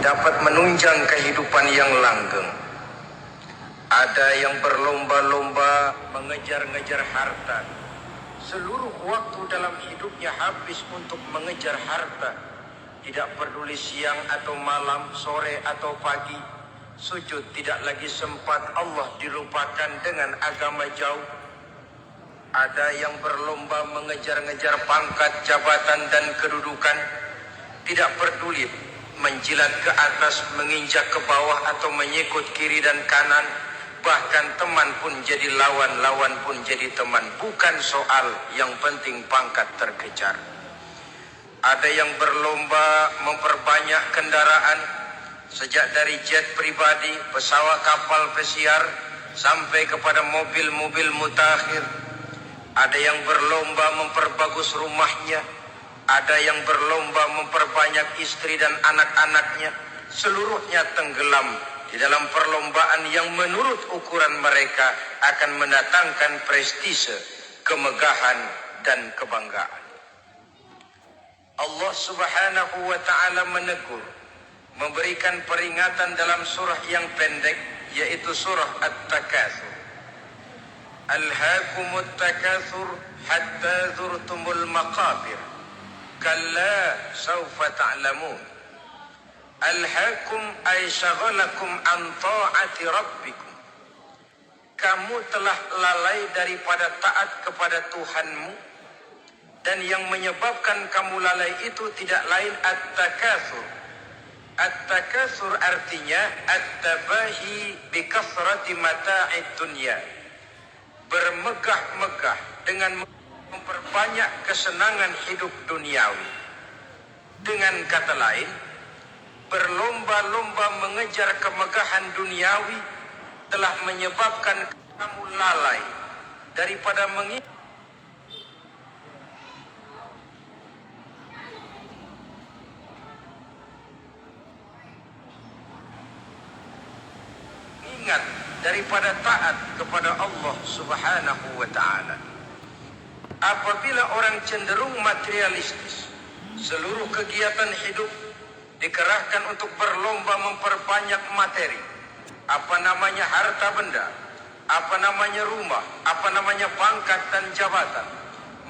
dapat menunjang kehidupan yang langgeng. Ada yang berlomba-lomba mengejar-ngejar harta. Seluruh waktu dalam hidupnya habis untuk mengejar harta. Tidak peduli siang atau malam, sore atau pagi. Sujud tidak lagi sempat, Allah dilupakan dengan agama jauh. Ada yang berlomba mengejar-ngejar pangkat, jabatan dan kedudukan. Tidak peduli menjilat ke atas, menginjak ke bawah atau menyikut kiri dan kanan. Bahkan teman pun jadi lawan, lawan pun jadi teman. Bukan soal, yang penting pangkat terkejar. Ada yang berlomba memperbanyak kendaraan, sejak dari jet pribadi, pesawat, kapal pesiar, sampai kepada mobil-mobil mutakhir. Ada yang berlomba memperbagus rumahnya. Ada yang berlomba memperbanyak istri dan anak-anaknya. Seluruhnya tenggelam di dalam perlombaan yang menurut ukuran mereka akan mendatangkan prestise, kemegahan, dan kebanggaan. Allah Subhanahu wa ta'ala menegur, memberikan peringatan dalam surah yang pendek, yaitu surah At-Takatsur. Alhaakumut takatsur hatta zurtumul maqabir. Kalla sawfa ta'lamun. Alhaakum ay shaghalakum an ta'ati rabbikum. Kamu telah lalai daripada taat kepada Tuhanmu, dan yang menyebabkan kamu lalai itu tidak lain at-takatsur. At-takatsur artinya at-tabahi bi kasrati mata'id dunya. Bermegah-megah dengan memperbanyak kesenangan hidup duniawi. Dengan kata lain, berlomba-lomba mengejar kemegahan duniawi telah menyebabkan kamu lalai daripada mengingat daripada taat kepada Allah Subhanahu wa ta'ala. Apabila orang cenderung materialistis, seluruh kegiatan hidup dikerahkan untuk berlomba memperbanyak materi. Apa namanya harta benda, apa namanya rumah, apa namanya pangkat dan jabatan.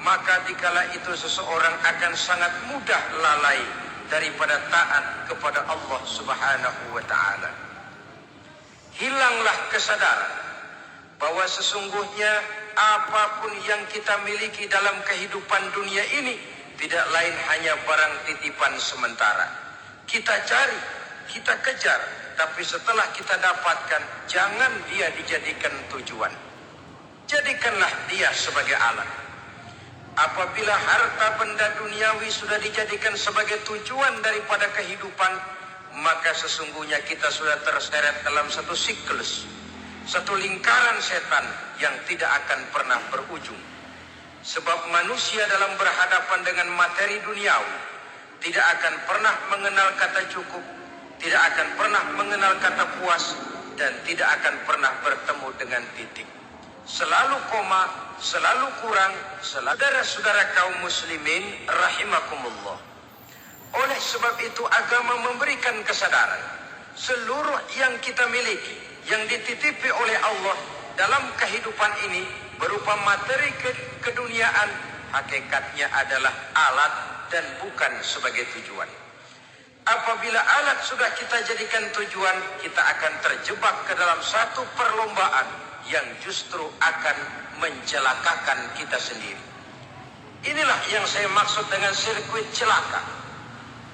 Maka dikala itu seseorang akan sangat mudah lalai daripada taat kepada Allah Subhanahu wa ta'ala. Hilanglah kesadaran bahwa sesungguhnya apapun yang kita miliki dalam kehidupan dunia ini tidak lain hanya barang titipan sementara. Kita cari, kita kejar, tapi setelah kita dapatkan, jangan dia dijadikan tujuan. Jadikanlah dia sebagai alat. Apabila harta benda duniawi sudah dijadikan sebagai tujuan daripada kehidupan, maka sesungguhnya kita sudah terseret dalam satu siklus, satu lingkaran setan yang tidak akan pernah berujung. Sebab manusia dalam berhadapan dengan materi duniawi tidak akan pernah mengenal kata cukup, tidak akan pernah mengenal kata puas, dan tidak akan pernah bertemu dengan titik. Selalu koma, selalu kurang. Saudara-saudara kaum muslimin rahimakumullah. Oleh sebab itu agama memberikan kesadaran seluruh yang kita miliki, yang dititipi oleh Allah dalam kehidupan ini berupa materi keduniaan, hakikatnya adalah alat dan bukan sebagai tujuan. Apabila alat sudah kita jadikan tujuan, kita akan terjebak ke dalam satu perlombaan yang justru akan mencelakakan kita sendiri. Inilah yang saya maksud dengan sirkuit celaka.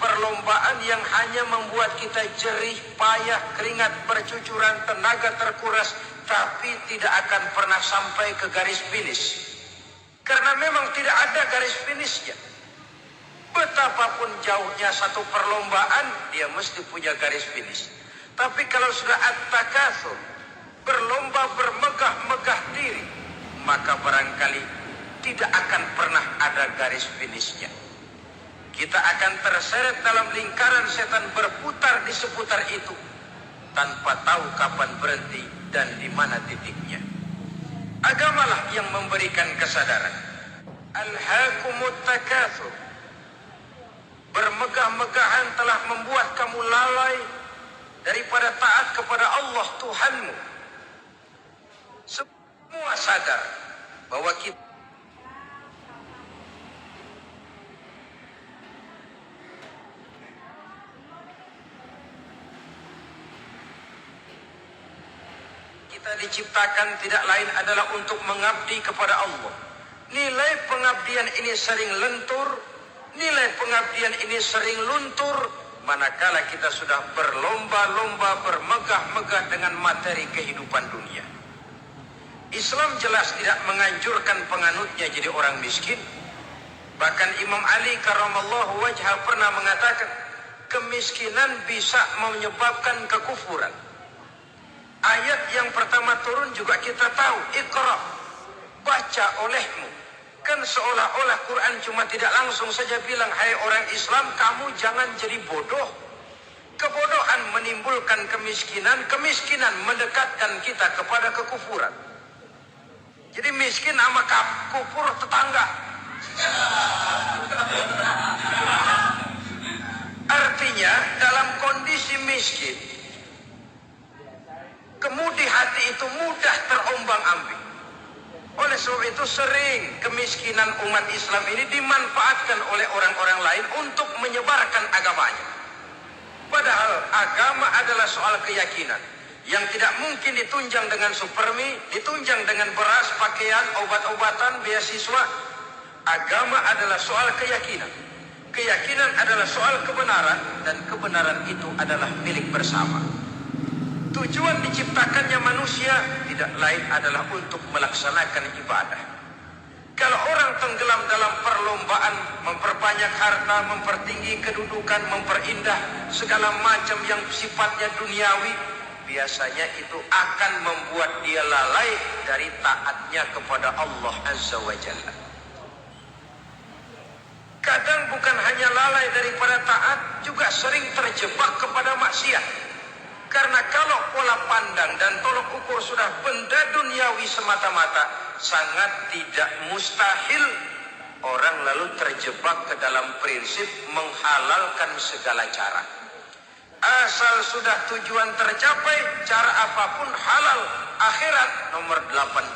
Perlombaan yang hanya membuat kita jerih, payah, keringat bercucuran, tenaga terkuras, tapi tidak akan pernah sampai ke garis finish. Karena memang tidak ada garis finishnya. Betapapun jauhnya satu perlombaan, dia mesti punya garis finish. Tapi kalau sudah at-takatsur, berlomba bermegah-megah diri, maka barangkali tidak akan pernah ada garis finishnya. Kita akan terseret dalam lingkaran setan berputar di seputar itu tanpa tahu kapan berhenti dan di mana titiknya. Agamalah yang memberikan kesadaran. Alhaakumut takatsur. Bermegah-megahan telah membuat kamu lalai daripada taat kepada Allah Tuhanmu. Semua sadar bahwa kita diciptakan tidak lain adalah untuk mengabdi kepada Allah. Nilai pengabdian ini sering lentur, nilai pengabdian ini sering luntur, manakala kita sudah berlomba-lomba bermegah-megah dengan materi kehidupan dunia. Islam jelas tidak menganjurkan penganutnya jadi orang miskin. Bahkan Imam Ali karramallahu wajhah pernah mengatakan, kemiskinan bisa menyebabkan kekufuran. Ayat yang pertama turun juga kita tahu, Iqra, baca olehmu. Kan seolah-olah Quran cuma tidak langsung saja bilang, hai orang Islam, kamu jangan jadi bodoh. Kebodohan menimbulkan kemiskinan, kemiskinan mendekatkan kita kepada kekufuran. Jadi miskin sama kufur tetangga. Artinya dalam kondisi miskin, kemudi hati itu mudah terombang-ambing. Oleh sebab itu sering kemiskinan umat Islam ini dimanfaatkan oleh orang-orang lain untuk menyebarkan agamanya. Padahal agama adalah soal keyakinan yang tidak mungkin ditunjang dengan supermi, ditunjang dengan beras, pakaian, obat-obatan, beasiswa. Agama adalah soal keyakinan. Keyakinan adalah soal kebenaran, dan kebenaran itu adalah milik bersama. Tujuan diciptakannya manusia tidak lain adalah untuk melaksanakan ibadah. Kalau orang tenggelam dalam perlombaan memperbanyak harta, mempertinggi kedudukan, memperindah segala macam yang sifatnya duniawi, biasanya itu akan membuat dia lalai dari taatnya kepada Allah Azza wa Jalla. Kadang bukan hanya lalai daripada taat, juga sering terjebak kepada maksiat. Karena kalau pola pandang dan tolok ukur sudah benda duniawi semata-mata, sangat tidak mustahil orang lalu terjebak ke dalam prinsip menghalalkan segala cara. Asal sudah tujuan tercapai, cara apapun halal. Akhirat nomor 18.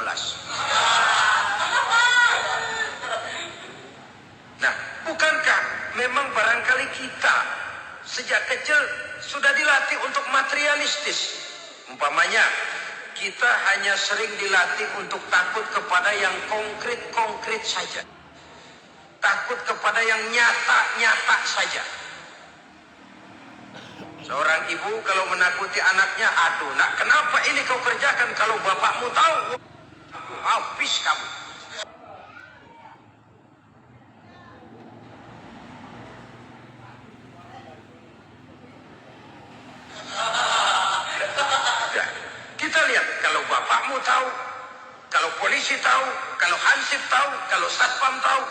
Nah, bukankah memang barangkali kita sejak kecil sudah dilatih untuk materialistis? Umpamanya, kita hanya sering dilatih untuk takut kepada yang konkret-konkret saja. Takut kepada yang nyata-nyata saja. Seorang ibu kalau menakuti anaknya, aduh nak, kenapa ini kau kerjakan? Kalau bapakmu tahu, habis kamu. Kita lihat, kalau bapakmu tahu, kalau polisi tahu, kalau hansip tahu, kalau satpam tahu.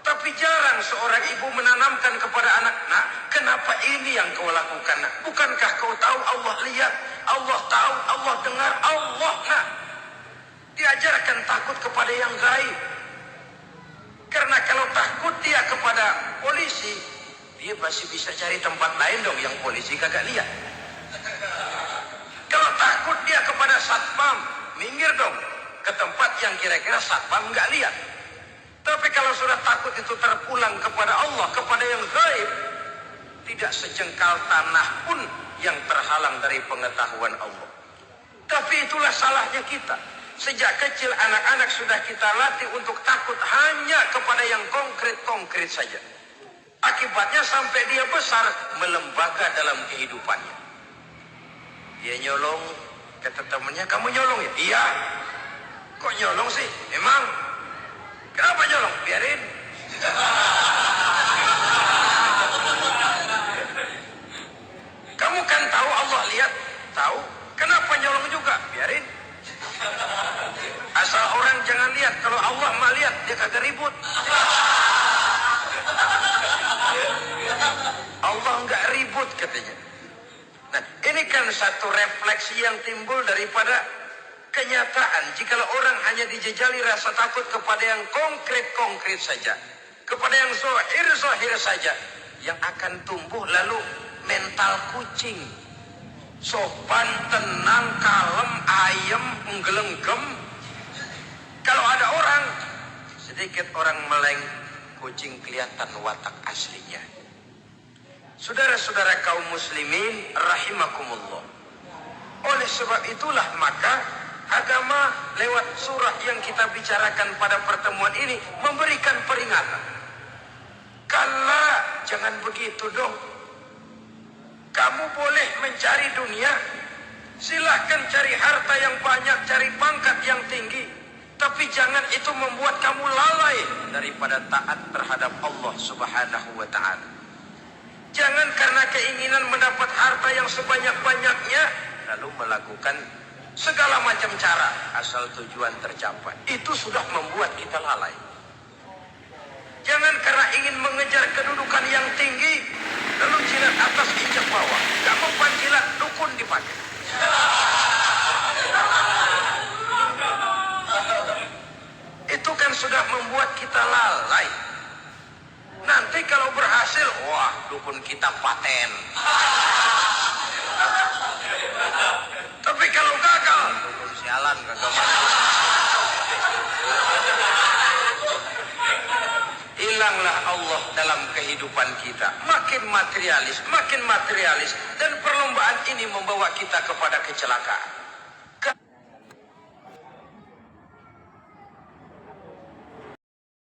Tapi jarang seorang ibu menanamkan kepada anak, nak, kenapa ini yang kau lakukan, nak? Bukankah kau tahu Allah lihat, Allah tahu, Allah dengar, Allah, nak? Diajarkan takut kepada yang gaib. Karena kalau takut dia kepada polisi, dia masih bisa cari tempat lain dong yang polisi kagak lihat. Kalau takut dia kepada satpam, minggir dong ke tempat yang kira-kira satpam nggak lihat. Tapi kalau sudah takut itu terpulang kepada Allah, kepada yang gaib, tidak sejengkal tanah pun yang terhalang dari pengetahuan Allah. Tapi itulah salahnya kita. Sejak kecil anak-anak sudah kita latih untuk takut hanya kepada yang konkret-konkret saja. Akibatnya sampai dia besar melembaga dalam kehidupannya. Dia nyolong, kata temannya, kamu nyolong ya? Iya. Kok nyolong sih? Emang? Kenapa nyolong? Biarin. Kamu kan tahu Allah lihat? Tahu. Kenapa nyolong juga? Biarin. Asal orang jangan lihat. Kalau Allah mah lihat, dia kagak ribut. Allah nggak ribut katanya. Nah, ini kan satu refleksi yang timbul daripada kenyataan. Jikalau orang hanya dijejali rasa takut kepada yang konkret-konkret saja, kepada yang zahir-zahir saja, yang akan tumbuh lalu mental kucing. sopan, tenang, kalem, ayem, menggelenggem. Kalau ada orang, sedikit orang meleng, kucing kelihatan watak aslinya. Saudara-saudara kaum muslimin rahimakumullah. Oleh sebab itulah maka agama lewat surah yang kita bicarakan pada pertemuan ini memberikan peringatan. Kala, jangan begitu dong. Kamu boleh mencari dunia, silahkan cari harta yang banyak, cari pangkat yang tinggi, tapi jangan itu membuat kamu lalai daripada taat terhadap Allah Subhanahu wa ta'ala. Jangan karena keinginan mendapat harta yang sebanyak-banyaknya lalu melakukan segala macam cara asal tujuan tercapai. Itu sudah membuat kita lalai. Jangan karena ingin mengejar kedudukan yang tinggi lalu jilat atas injak bawah. Gak mempan jilat dukun dipakai. Itu kan sudah membuat kita lalai. Nanti kalau berhasil, wah dukun kita paten. Tapi kalau gagal, dukun sialan gagal. Hilanglah Allah dalam kehidupan kita. Makin materialis, dan perlombaan ini membawa kita kepada kecelakaan.